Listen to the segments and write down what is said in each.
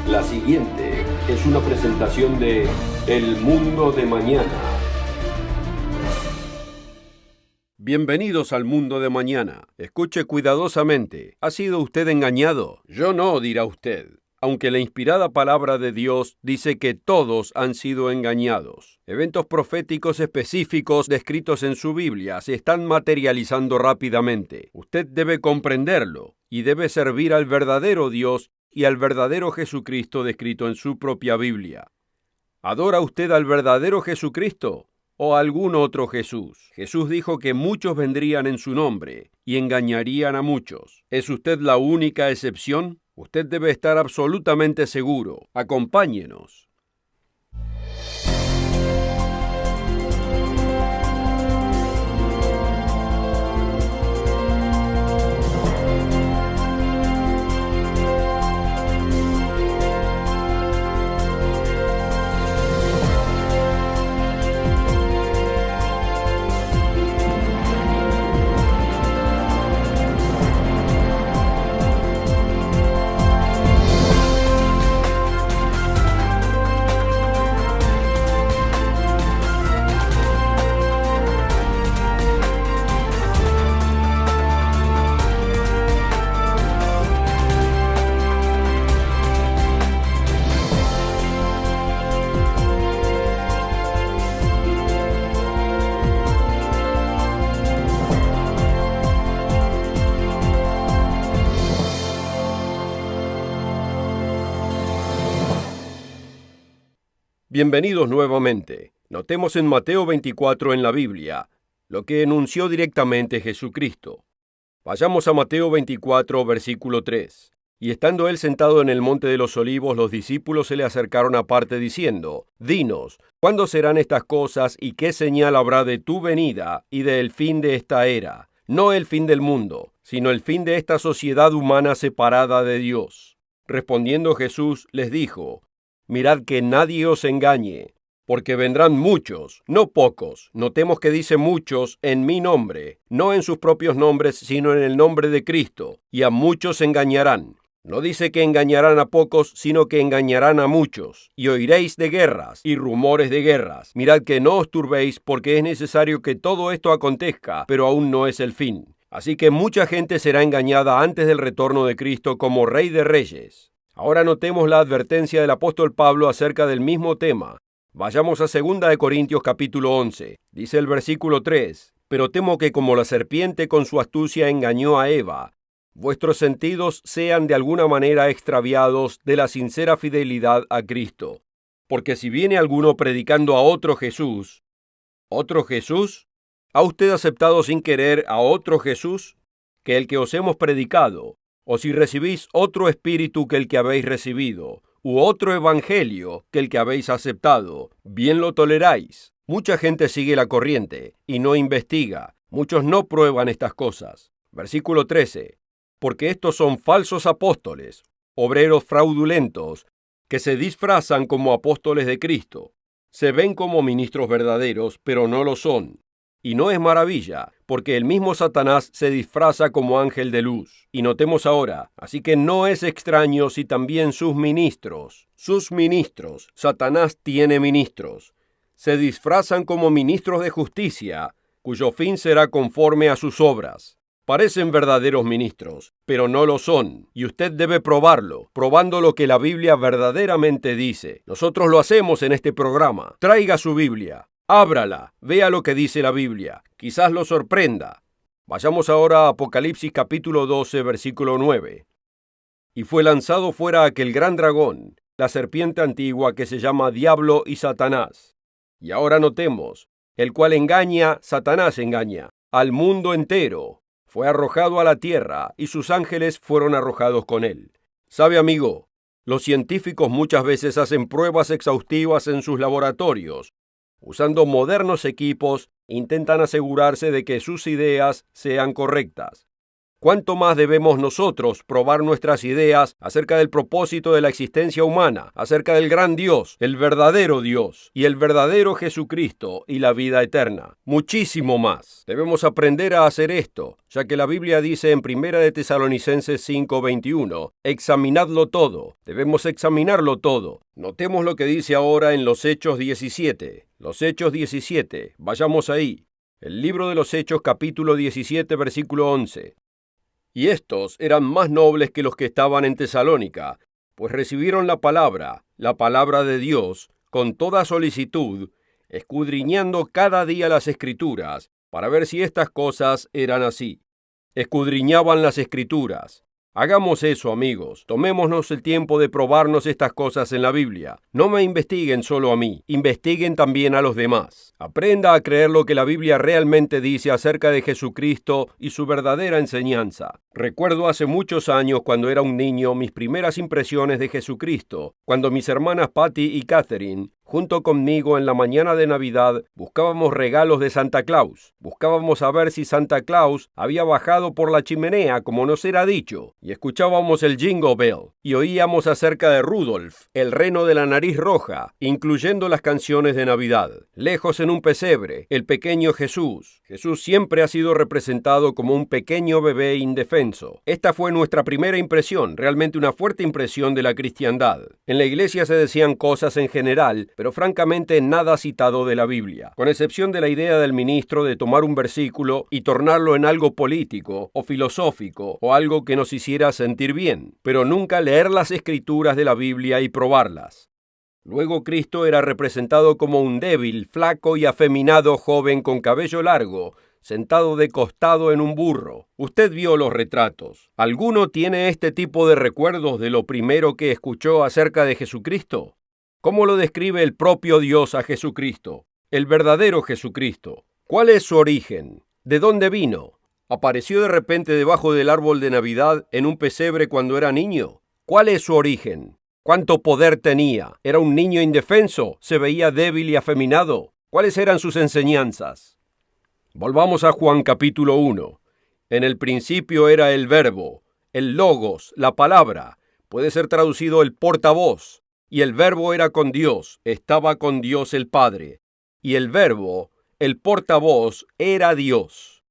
La siguiente es una presentación de El Mundo de Mañana. Bienvenidos al Mundo de Mañana. Escuche cuidadosamente. ¿Ha sido usted engañado? Yo no, dirá usted. Aunque la inspirada palabra de Dios dice que todos han sido engañados. Eventos proféticos específicos descritos en su Biblia se están materializando rápidamente. Usted debe comprenderlo y debe servir al verdadero Dios y al verdadero Jesucristo descrito en su propia Biblia. ¿Adora usted al verdadero Jesucristo o a algún otro Jesús? Jesús dijo que muchos vendrían en su nombre y engañarían a muchos. ¿Es usted la única excepción? Usted debe estar absolutamente seguro. Acompáñenos. Bienvenidos nuevamente. Notemos en Mateo 24 en la Biblia lo que enunció directamente Jesucristo. Vayamos a Mateo 24, versículo 3. Y estando él sentado en el monte de los olivos, los discípulos se le acercaron aparte diciendo: Dinos, ¿cuándo serán estas cosas y qué señal habrá de tu venida y del fin de esta era? No el fin del mundo, sino el fin de esta sociedad humana separada de Dios. Respondiendo Jesús les dijo: Mirad que nadie os engañe, porque vendrán muchos, no pocos. Notemos que dice muchos en mi nombre, no en sus propios nombres, sino en el nombre de Cristo, y a muchos engañarán. No dice que engañarán a pocos, sino que engañarán a muchos. Y oiréis de guerras y rumores de guerras. Mirad que no os turbéis, porque es necesario que todo esto acontezca, pero aún no es el fin. Así que mucha gente será engañada antes del retorno de Cristo como Rey de Reyes. Ahora notemos la advertencia del apóstol Pablo acerca del mismo tema. Vayamos a 2 de Corintios capítulo 11. Dice el versículo 3: Pero temo que como la serpiente con su astucia engañó a Eva, vuestros sentidos sean de alguna manera extraviados de la sincera fidelidad a Cristo. Porque si viene alguno predicando a ¿otro Jesús? ¿Ha usted aceptado sin querer a otro Jesús que el que os hemos predicado? O si recibís otro espíritu que el que habéis recibido, u otro evangelio que el que habéis aceptado, bien lo toleráis. Mucha gente sigue la corriente y no investiga. Muchos no prueban estas cosas. Versículo 13. Porque estos son falsos apóstoles, obreros fraudulentos, que se disfrazan como apóstoles de Cristo. Se ven como ministros verdaderos, pero no lo son. Y no es maravilla, porque el mismo Satanás se disfraza como ángel de luz. Y notemos ahora, así que no es extraño si también sus ministros, Satanás tiene ministros, se disfrazan como ministros de justicia, cuyo fin será conforme a sus obras. Parecen verdaderos ministros, pero no lo son, y usted debe probarlo, probando lo que la Biblia verdaderamente dice. Nosotros lo hacemos en este programa. Traiga su Biblia. Ábrala, vea lo que dice la Biblia, quizás lo sorprenda. Vayamos ahora a Apocalipsis capítulo 12, versículo 9. Y fue lanzado fuera aquel gran dragón, la serpiente antigua que se llama Diablo y Satanás. Y ahora notemos, el cual Satanás engaña, al mundo entero. Fue arrojado a la tierra y sus ángeles fueron arrojados con él. ¿Sabe, amigo? Los científicos muchas veces hacen pruebas exhaustivas en sus laboratorios. Usando modernos equipos, intentan asegurarse de que sus ideas sean correctas. ¿cuánto más debemos nosotros probar nuestras ideas acerca del propósito de la existencia humana, acerca del gran Dios, el verdadero Dios y el verdadero Jesucristo y la vida eterna? Muchísimo más. Debemos aprender a hacer esto, ya que la Biblia dice en 1 de Tesalonicenses 5:21, examinadlo todo. Debemos examinarlo todo. Notemos lo que dice ahora en los Hechos 17. Los Hechos 17. Vayamos ahí. El libro de los Hechos, capítulo 17, versículo 11. Y estos eran más nobles que los que estaban en Tesalónica, pues recibieron la palabra de Dios, con toda solicitud, escudriñando cada día las Escrituras, para ver si estas cosas eran así. Escudriñaban las Escrituras. Hagamos eso, amigos. Tomémonos el tiempo de probarnos estas cosas en la Biblia. No me investiguen solo a mí, investiguen también a los demás. Aprenda a creer lo que la Biblia realmente dice acerca de Jesucristo y su verdadera enseñanza. Recuerdo hace muchos años, cuando era un niño, mis primeras impresiones de Jesucristo, cuando mis hermanas Patty y Catherine, junto conmigo en la mañana de Navidad, buscábamos regalos de Santa Claus. Buscábamos saber si Santa Claus había bajado por la chimenea, como nos era dicho, y escuchábamos el Jingle Bell, y oíamos acerca de Rudolf, el reno de la nariz roja, incluyendo las canciones de Navidad. Lejos en un pesebre, el pequeño Jesús. Jesús siempre ha sido representado como un pequeño bebé indefenso. Esta fue nuestra primera impresión, realmente una fuerte impresión de la cristiandad. En la iglesia se decían cosas en general, pero francamente nada citado de la Biblia, con excepción de la idea del ministro de tomar un versículo y tornarlo en algo político o filosófico o algo que nos hiciera sentir bien, pero nunca leer las escrituras de la Biblia y probarlas. Luego Cristo era representado como un débil, flaco y afeminado joven con cabello largo, sentado de costado en un burro. Usted vio los retratos. ¿Alguno tiene este tipo de recuerdos de lo primero que escuchó acerca de Jesucristo? ¿Cómo lo describe el propio Dios a Jesucristo? El verdadero Jesucristo. ¿Cuál es su origen? ¿De dónde vino? ¿Apareció de repente debajo del árbol de Navidad en un pesebre cuando era niño? ¿Cuál es su origen? ¿Cuánto poder tenía? ¿Era un niño indefenso? ¿Se veía débil y afeminado? ¿Cuáles eran sus enseñanzas? Volvamos a Juan capítulo 1. En el principio era el Verbo, el Logos, la palabra. Puede ser traducido el portavoz. Y el Verbo era con Dios, estaba con Dios el Padre. Y el Verbo, el portavoz, era Dios.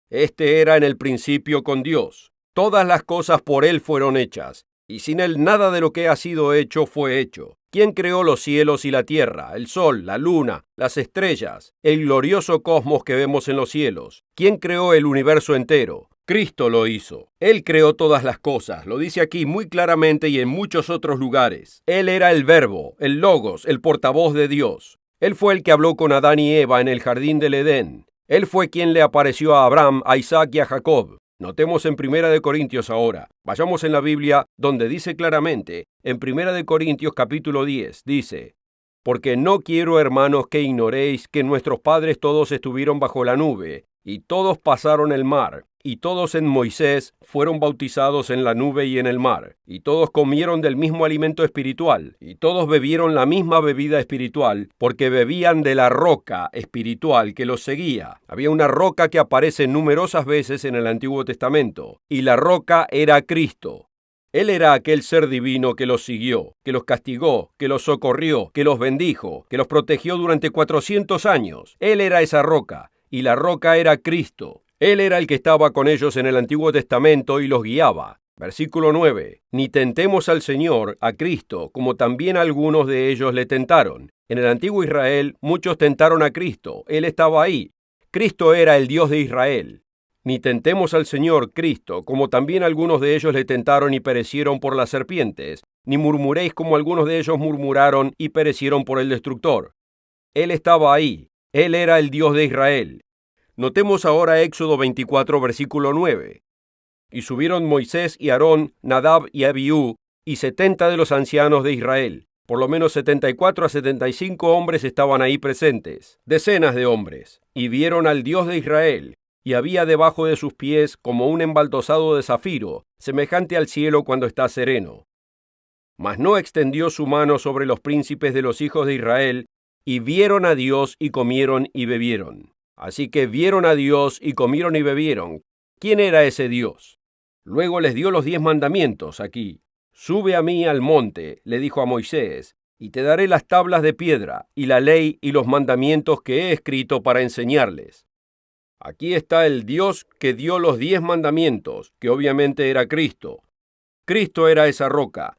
Este era en el principio con Dios. Todas las cosas por Él fueron hechas, y sin Él nada de lo que ha sido hecho fue hecho. ¿Quién creó los cielos y la tierra, el sol, la luna, las estrellas, el glorioso cosmos que vemos en los cielos? ¿Quién creó el universo entero? Cristo lo hizo. Él creó todas las cosas, lo dice aquí muy claramente y en muchos otros lugares. Él era el Verbo, el Logos, el portavoz de Dios. Él fue el que habló con Adán y Eva en el jardín del Edén. Él fue quien le apareció a Abraham, a Isaac y a Jacob. Notemos en 1 de Corintios ahora. Vayamos en la Biblia donde dice claramente, en 1 de Corintios capítulo 10, dice: porque no quiero, hermanos, que ignoréis que nuestros padres todos estuvieron bajo la nube, y todos pasaron el mar, y todos en Moisés fueron bautizados en la nube y en el mar, y todos comieron del mismo alimento espiritual, y todos bebieron la misma bebida espiritual, porque bebían de la roca espiritual que los seguía. Había una roca que aparece numerosas veces en el Antiguo Testamento, y la roca era Cristo. Él era aquel ser divino que los siguió, que los castigó, que los socorrió, que los bendijo, que los protegió durante 400 años. Él era esa roca, y la roca era Cristo. Él era el que estaba con ellos en el Antiguo Testamento y los guiaba. Versículo 9. Ni tentemos al Señor, a Cristo, como también algunos de ellos le tentaron. En el antiguo Israel, muchos tentaron a Cristo. Él estaba ahí. Cristo era el Dios de Israel. Ni tentemos al Señor, Cristo, como también algunos de ellos le tentaron y perecieron por las serpientes. Ni murmuréis como algunos de ellos murmuraron y perecieron por el destructor. Él estaba ahí. Él era el Dios de Israel. Notemos ahora Éxodo 24, versículo 9. Y subieron Moisés y Aarón, Nadab y Abiú, y 70 de los ancianos de Israel. Por lo menos 74 a 75 hombres estaban ahí presentes, decenas de hombres, y vieron al Dios de Israel, y había debajo de sus pies como un embaldosado de zafiro, semejante al cielo cuando está sereno. Mas no extendió su mano sobre los príncipes de los hijos de Israel, y vieron a Dios y comieron y bebieron. Así que vieron a Dios y comieron y bebieron. ¿Quién era ese Dios? Luego les dio los 10 mandamientos aquí. Sube a mí al monte, le dijo a Moisés, y te daré las tablas de piedra, y la ley y los mandamientos que he escrito para enseñarles. Aquí está el Dios que dio los 10 mandamientos, que obviamente era Cristo. Cristo era esa roca.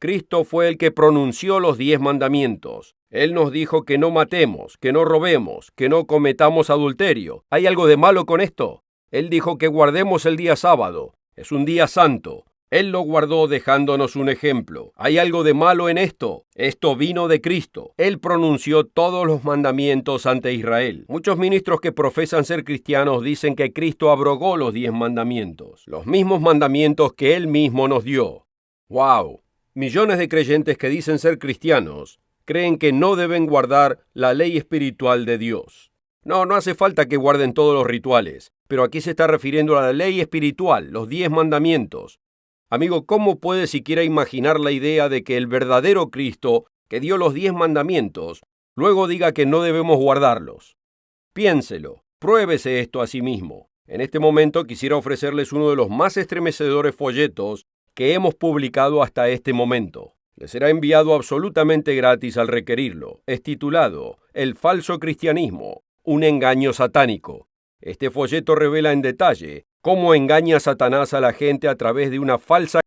Cristo fue el que pronunció los 10 mandamientos. Él nos dijo que no matemos, que no robemos, que no cometamos adulterio. ¿Hay algo de malo con esto? Él dijo que guardemos el día sábado. Es un día santo. Él lo guardó dejándonos un ejemplo. ¿Hay algo de malo en esto? Esto vino de Cristo. Él pronunció todos los mandamientos ante Israel. Muchos ministros que profesan ser cristianos dicen que Cristo abrogó los 10 mandamientos, los mismos mandamientos que Él mismo nos dio. ¡Wow! Millones de creyentes que dicen ser cristianos creen que no deben guardar la ley espiritual de Dios. No hace falta que guarden todos los rituales, pero aquí se está refiriendo a la ley espiritual, los 10 mandamientos. Amigo, ¿cómo puede siquiera imaginar la idea de que el verdadero Cristo, que dio los 10 mandamientos, luego diga que no debemos guardarlos? Piénselo, pruébese esto a sí mismo. En este momento quisiera ofrecerles uno de los más estremecedores folletos que hemos publicado hasta este momento. Les será enviado absolutamente gratis al requerirlo. Es titulado El falso cristianismo, un engaño satánico. Este folleto revela en detalle cómo engaña a Satanás a la gente a través de una falsa